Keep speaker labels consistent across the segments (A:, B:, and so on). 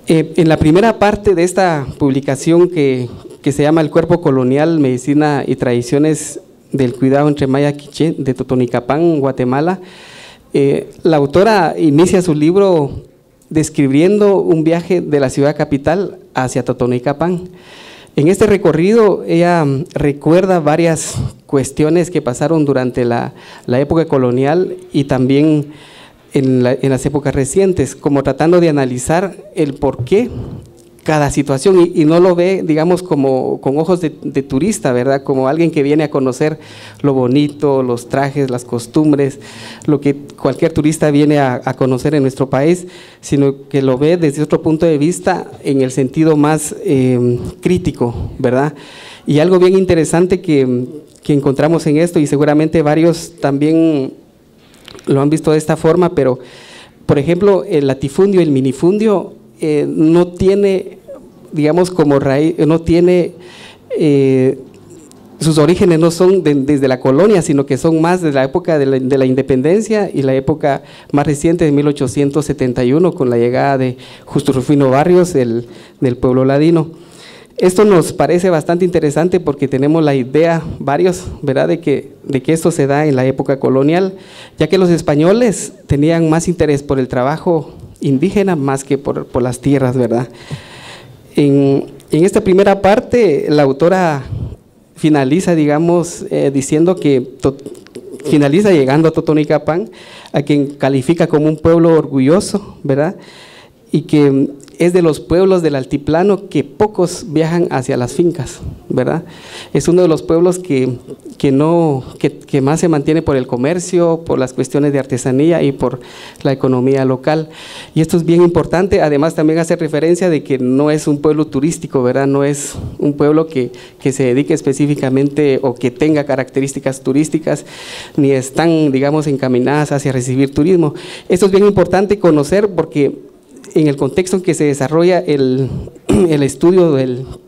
A: En la primera parte de esta publicación que se llama El Cuerpo Colonial, Medicina y Tradiciones del Cuidado entre Maya Quiché, de Totonicapán, Guatemala, la autora inicia su libro describiendo un viaje de la ciudad capital hacia Totonicapán. En este recorrido ella recuerda varias cuestiones que pasaron durante la época colonial y también en las épocas recientes, como tratando de analizar el por qué cada situación, y no lo ve, digamos, como con ojos de turista, ¿verdad? Como alguien que viene a conocer lo bonito, los trajes, las costumbres, lo que cualquier turista viene a conocer en nuestro país, sino que lo ve desde otro punto de vista en el sentido más crítico, ¿verdad? Y algo bien interesante que encontramos en esto, y seguramente varios también lo han visto de esta forma, pero por ejemplo el latifundio, el minifundio no tiene, digamos, como raíz, no tiene, sus orígenes no son desde la colonia, sino que son más de la época de la independencia y la época más reciente de 1871 con la llegada de Justo Rufino Barrios del pueblo ladino. Esto nos parece bastante interesante porque tenemos la idea, varios, ¿verdad?, de que esto se da en la época colonial, ya que los españoles tenían más interés por el trabajo indígena más que por las tierras, ¿verdad? En esta primera parte, la autora finaliza, digamos, diciendo que finaliza llegando a Totonicapán, a quien califica como un pueblo orgulloso, ¿verdad?, y que es de los pueblos del altiplano que pocos viajan hacia las fincas, ¿verdad? Es uno de los pueblos que más se mantiene por el comercio, por las cuestiones de artesanía y por la economía local. Y esto es bien importante, además también hace referencia de que no es un pueblo turístico, ¿verdad? No es un pueblo que se dedique específicamente o que tenga características turísticas, ni están, digamos, encaminadas hacia recibir turismo. Esto es bien importante conocer porque en el contexto en que se desarrolla el estudio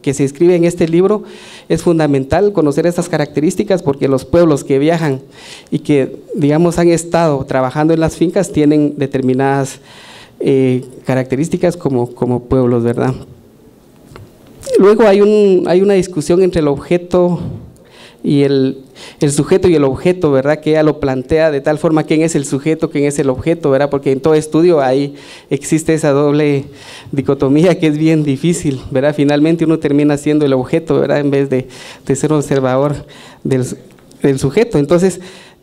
A: que se escribe en este libro, es fundamental conocer estas características porque los pueblos que viajan y que, digamos, han estado trabajando en las fincas tienen determinadas características como pueblos, ¿verdad? Luego hay una discusión entre el objeto y el sujeto y el objeto, ¿verdad?, que ella lo plantea de tal forma quién es el sujeto, quién es el objeto, ¿verdad?, porque en todo estudio ahí existe esa doble dicotomía que es bien difícil, ¿verdad? Finalmente uno termina siendo el objeto, ¿verdad?, en vez de ser un observador del sujeto. Entonces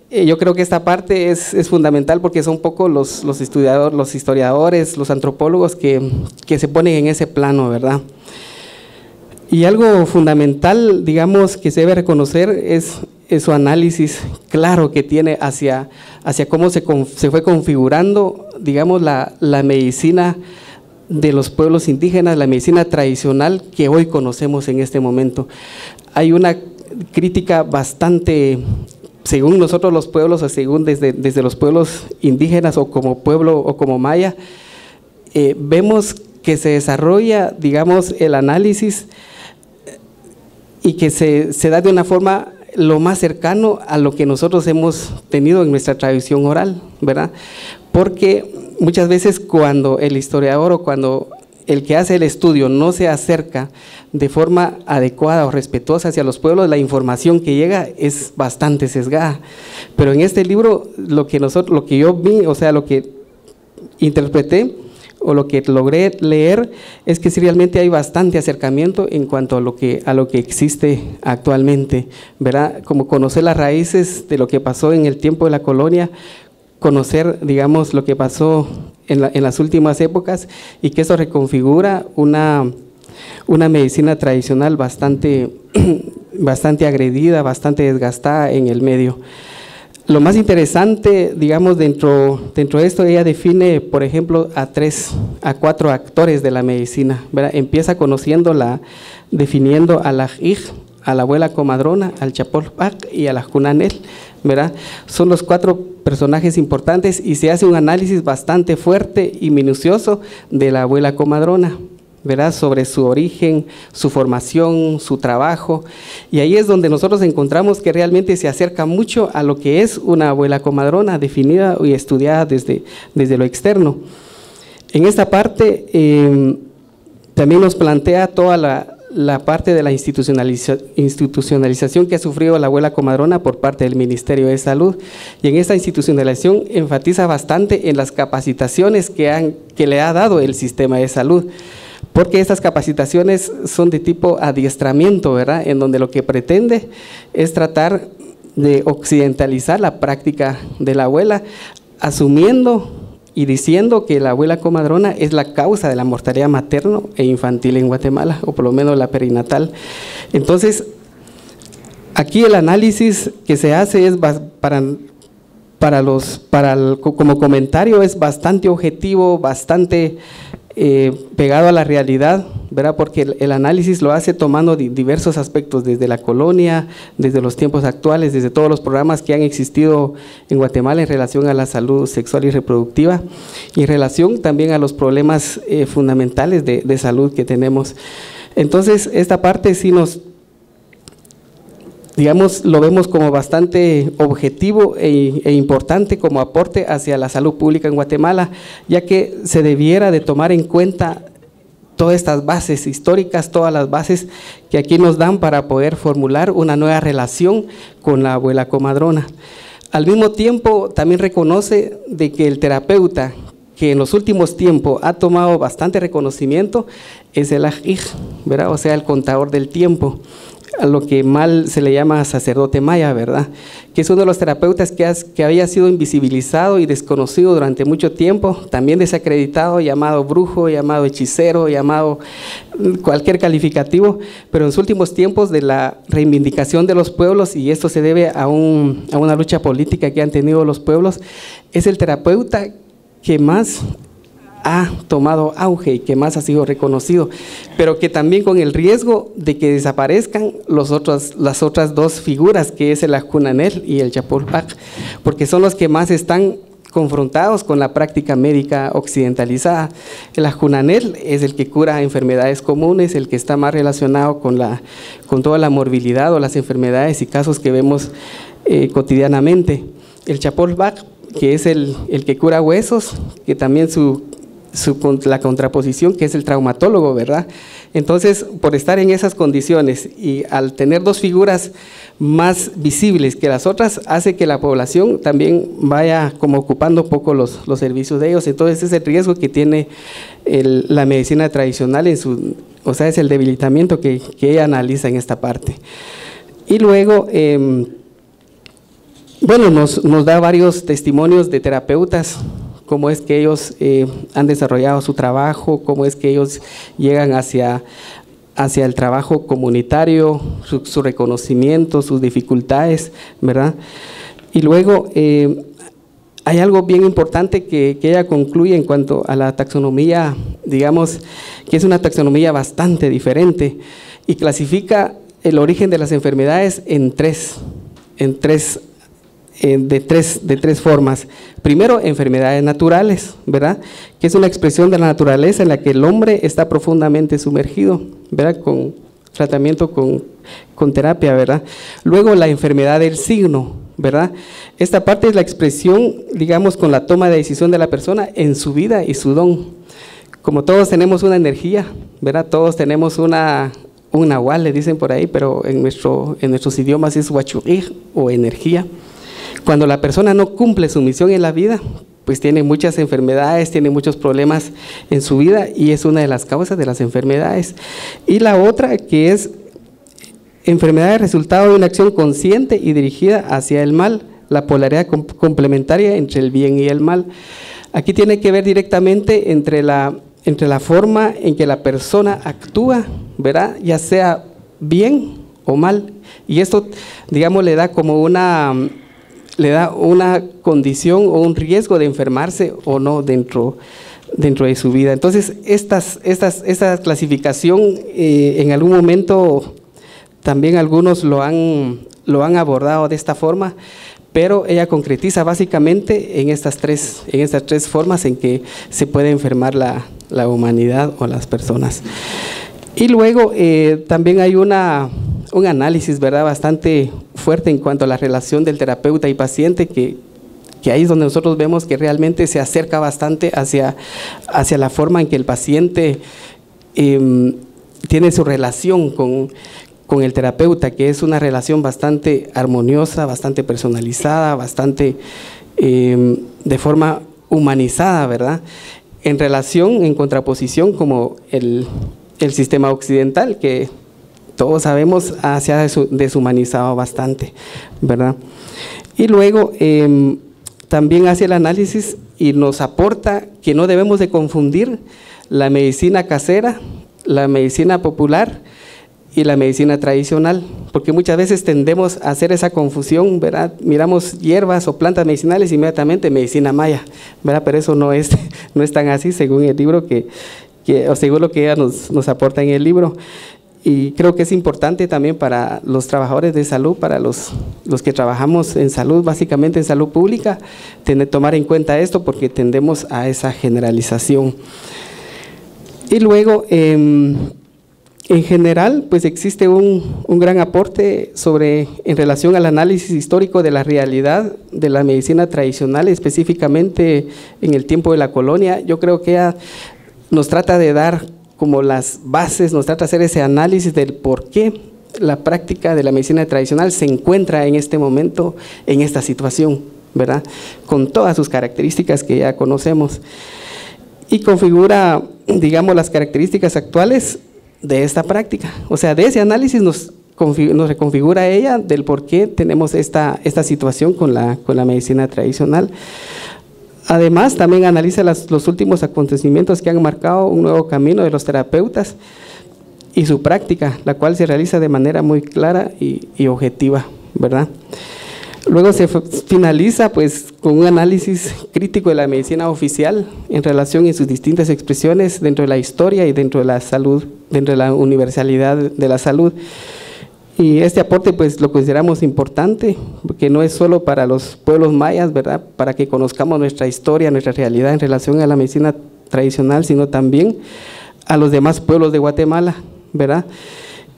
A: yo creo que esta parte es fundamental porque son un poco los historiadores, los antropólogos que se ponen en ese plano, ¿verdad? Y algo fundamental, digamos, que se debe reconocer es su análisis claro que tiene hacia cómo se fue configurando, digamos, la medicina de los pueblos indígenas, la medicina tradicional que hoy conocemos en este momento. Hay una crítica bastante, según nosotros los pueblos, o según desde los pueblos indígenas o como pueblo o como maya, vemos que se desarrolla, digamos, el análisis y que se da de una forma lo más cercano a lo que nosotros hemos tenido en nuestra tradición oral, ¿verdad? Porque muchas veces cuando el historiador o cuando el que hace el estudio no se acerca de forma adecuada o respetuosa hacia los pueblos, la información que llega es bastante sesgada. Pero en este libro lo que yo vi, o sea, lo que interpreté o lo que logré leer es que sí, realmente hay bastante acercamiento en cuanto a lo que existe actualmente, ¿verdad? Como conocer las raíces de lo que pasó en el tiempo de la colonia, conocer, digamos, lo que pasó en las últimas épocas y que eso reconfigura una medicina tradicional bastante agredida, bastante desgastada en el medio. Lo más interesante, digamos, dentro de esto, ella define, por ejemplo, a 4 actores de la medicina, ¿verdad? Empieza definiendo a la hij, a la abuela comadrona, al chapolpac y a la junanel, ¿verdad? Son los 4 personajes importantes y se hace un análisis bastante fuerte y minucioso de la abuela comadrona, ¿verdad? Sobre su origen, su formación, su trabajo, y ahí es donde nosotros encontramos que realmente se acerca mucho a lo que es una abuela comadrona definida y estudiada desde lo externo. En esta parte también nos plantea toda la parte de la institucionalización que ha sufrido la abuela comadrona por parte del Ministerio de Salud, y en esta institucionalización enfatiza bastante en las capacitaciones que le ha dado el sistema de salud, porque estas capacitaciones son de tipo adiestramiento, ¿verdad? En donde lo que pretende es tratar de occidentalizar la práctica de la abuela, asumiendo y diciendo que la abuela comadrona es la causa de la mortalidad materno e infantil en Guatemala, o por lo menos la perinatal. Entonces, aquí el análisis que se hace es como comentario es bastante objetivo, bastante pegado a la realidad, ¿verdad? Porque el análisis lo hace tomando diversos aspectos, desde la colonia, desde los tiempos actuales, desde todos los programas que han existido en Guatemala en relación a la salud sexual y reproductiva, y en relación también a los problemas fundamentales de salud que tenemos. Entonces, esta parte sí digamos, lo vemos como bastante objetivo e importante como aporte hacia la salud pública en Guatemala, ya que se debiera de tomar en cuenta todas estas bases históricas, todas las bases que aquí nos dan para poder formular una nueva relación con la abuela comadrona. Al mismo tiempo, también reconoce de que el terapeuta que en los últimos tiempos ha tomado bastante reconocimiento es el Ajij, ¿verdad? O sea, el contador del tiempo, a lo que mal se le llama sacerdote maya, ¿verdad? Que es uno de los terapeutas que había sido invisibilizado y desconocido durante mucho tiempo, también desacreditado, llamado brujo, llamado hechicero, llamado cualquier calificativo, pero en los últimos tiempos de la reivindicación de los pueblos, y esto se debe a una lucha política que han tenido los pueblos, es el terapeuta que más ha tomado auge y que más ha sido reconocido, pero que también con el riesgo de que desaparezcan las otras dos figuras, que es el Ajunanel y el Chapulpac, porque son los que más están confrontados con la práctica médica occidentalizada. El Ajunanel es el que cura enfermedades comunes, el que está más relacionado con toda la morbilidad o las enfermedades y casos que vemos cotidianamente. El Chapulpac, que es el que cura huesos, que también la contraposición, que es el traumatólogo, ¿verdad? Entonces, por estar en esas condiciones y al tener dos figuras más visibles que las otras, hace que la población también vaya como ocupando poco los servicios de ellos. Entonces, es el riesgo que tiene la medicina tradicional o sea, es el debilitamiento que ella analiza en esta parte. Y luego, bueno, nos da varios testimonios de terapeutas, cómo es que ellos han desarrollado su trabajo, cómo es que ellos llegan hacia el trabajo comunitario, su reconocimiento, sus dificultades, ¿verdad? Y luego hay algo bien importante que ella concluye en cuanto a la taxonomía, digamos, que es una taxonomía bastante diferente y clasifica el origen de las enfermedades de tres formas. Primero, enfermedades naturales, ¿verdad? Que es una expresión de la naturaleza en la que el hombre está profundamente sumergido, ¿verdad? Con tratamiento, con terapia, ¿verdad? Luego, la enfermedad del signo, ¿verdad? Esta parte es la expresión, digamos, con la toma de decisión de la persona en su vida y su don. Como todos tenemos una energía, ¿verdad? Todos tenemos un nahual, le dicen por ahí, pero en nuestros idiomas es huachurij o energía. Cuando la persona no cumple su misión en la vida, pues tiene muchas enfermedades, tiene muchos problemas en su vida y es una de las causas de las enfermedades. Y la otra, que es enfermedad resultado de una acción consciente y dirigida hacia el mal, la polaridad complementaria entre el bien y el mal. Aquí tiene que ver directamente entre la forma en que la persona actúa, ¿verdad? Ya sea bien o mal. Y esto, digamos, le da una condición o un riesgo de enfermarse o no dentro de su vida. Entonces, esta clasificación en algún momento también algunos lo han abordado de esta forma, pero ella concretiza básicamente en estas tres formas en que se puede enfermar la humanidad o las personas. Y luego también hay un análisis, ¿verdad?, bastante fuerte en cuanto a la relación del terapeuta y paciente, que ahí es donde nosotros vemos que realmente se acerca bastante hacia la forma en que el paciente tiene su relación con el terapeuta, que es una relación bastante armoniosa, bastante personalizada, bastante de forma humanizada, ¿verdad?, en contraposición como el sistema occidental, que todos sabemos se ha deshumanizado bastante, ¿verdad? Y luego también hace el análisis y nos aporta que no debemos de confundir la medicina casera, la medicina popular y la medicina tradicional, porque muchas veces tendemos a hacer esa confusión, ¿verdad? Miramos hierbas o plantas medicinales y inmediatamente medicina maya, ¿verdad? Pero eso no es tan así, según el libro o según lo que ella nos aporta en el libro. Y creo que es importante también para los trabajadores de salud, para los que trabajamos en salud, básicamente en salud pública, tomar en cuenta esto, porque tendemos a esa generalización. Y luego, en general, pues existe un gran aporte en relación al análisis histórico de la realidad de la medicina tradicional, específicamente en el tiempo de la colonia. Yo creo que ella nos trata de dar como las bases, nos trata de hacer ese análisis del por qué la práctica de la medicina tradicional se encuentra en este momento, en esta situación, ¿verdad?, con todas sus características que ya conocemos, y configura, digamos, las características actuales de esta práctica. O sea, de ese análisis nos reconfigura ella del por qué tenemos esta situación con la medicina tradicional. Además, también analiza los últimos acontecimientos que han marcado un nuevo camino de los terapeutas y su práctica, la cual se realiza de manera muy clara y objetiva, ¿verdad? Luego se finaliza pues con un análisis crítico de la medicina oficial en relación en sus distintas expresiones dentro de la historia y dentro de la salud, dentro de la universalidad de la salud. Y este aporte pues lo consideramos importante, porque no es solo para los pueblos mayas, ¿verdad?, para que conozcamos nuestra historia, nuestra realidad en relación a la medicina tradicional, sino también a los demás pueblos de Guatemala, ¿verdad?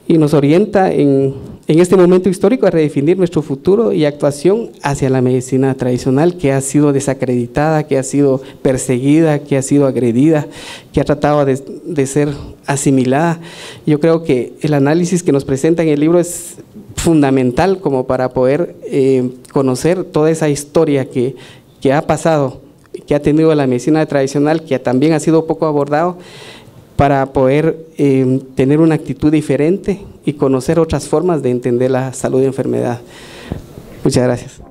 A: Y nos orienta en este momento histórico a redefinir nuestro futuro y actuación hacia la medicina tradicional, que ha sido desacreditada, que ha sido perseguida, que ha sido agredida, que ha tratado de ser asimilada. Yo creo que el análisis que nos presenta en el libro es fundamental como para poder conocer toda esa historia que ha pasado, que ha tenido la medicina tradicional, que también ha sido poco abordado, para poder tener una actitud diferente y conocer otras formas de entender la salud y enfermedad. Muchas gracias.